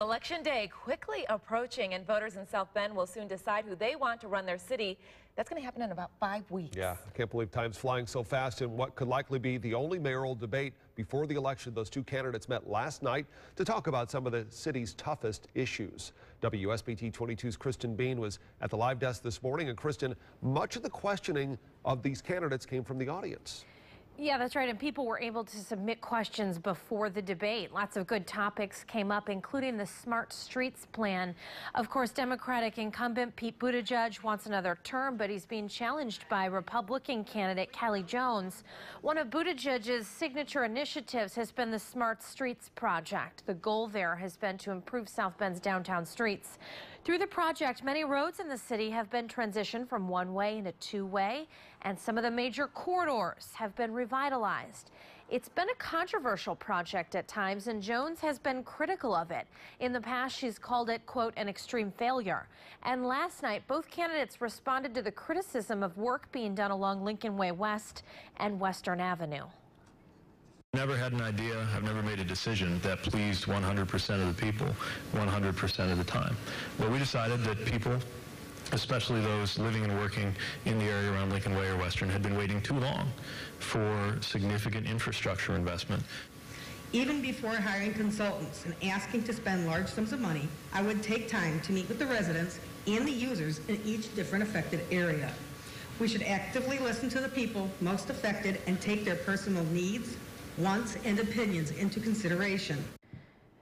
Election day quickly approaching, and voters in South Bend will soon decide who they want to run their city. That's going to happen in about 5 weeks. Yeah, I can't believe time's flying so fast in what could likely be the only mayoral debate before the election. Those two candidates met last night to talk about some of the city's toughest issues. WSBT-22's Kristen Bean was at the live desk this morning. And Kristen, much of the questioning of these candidates came from the audience. Yeah, that's right. And people were able to submit questions before the debate. Lots of good topics came up, including the Smart Streets plan. Of course, Democratic incumbent Pete Buttigieg wants another term, but he's being challenged by Republican candidate Kelly Jones. One of Buttigieg's signature initiatives has been the Smart Streets project. The goal there has been to improve South Bend's downtown streets. Through the project, many roads in the city have been transitioned from one-way into two-way, and some of the major corridors have been revitalized. It's been a controversial project at times, and Jones has been critical of it. In the past, she's called it, quote, an extreme failure. And last night, both candidates responded to the criticism of work being done along Lincoln Way West and Western Avenue. Never had an idea, I've never made a decision that pleased 100% of the people 100% of the time. But we decided that people, especially those living and working in the area around Lincoln Way or Western, had been waiting too long for significant infrastructure investment. Even before hiring consultants and asking to spend large sums of money, I would take time to meet with the residents and the users in each different affected area. We should actively listen to the people most affected and take their personal needs, wants, and opinions into consideration.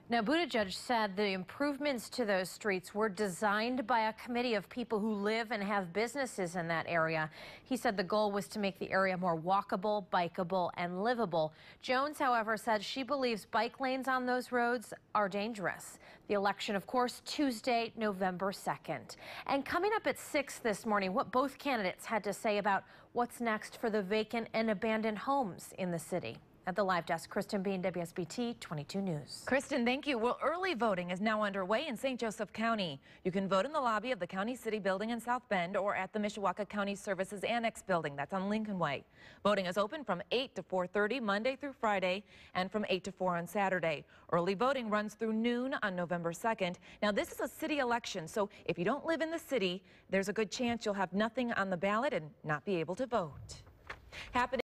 Now, Buttigieg said the improvements to those streets were designed by a committee of people who live and have businesses in that area. He said the goal was to make the area more walkable, bikeable, and livable. Jones, however, said she believes bike lanes on those roads are dangerous. The election, of course, Tuesday, November 2nd. And coming up at 6 this morning, what both candidates had to say about what's next for the vacant and abandoned homes in the city. At the live desk, Kristen Bean, WSBT 22 News. Kristen, thank you. Well, early voting is now underway in St. Joseph County. You can vote in the lobby of the County City Building in South Bend or at the Mishawaka County Services Annex Building. That's on Lincoln Way. Voting is open from 8 to 4:30 Monday through Friday and from 8 to 4 on Saturday. Early voting runs through noon on November 2nd. Now, this is a city election, so if you don't live in the city, there's a good chance you'll have nothing on the ballot and not be able to vote. Happening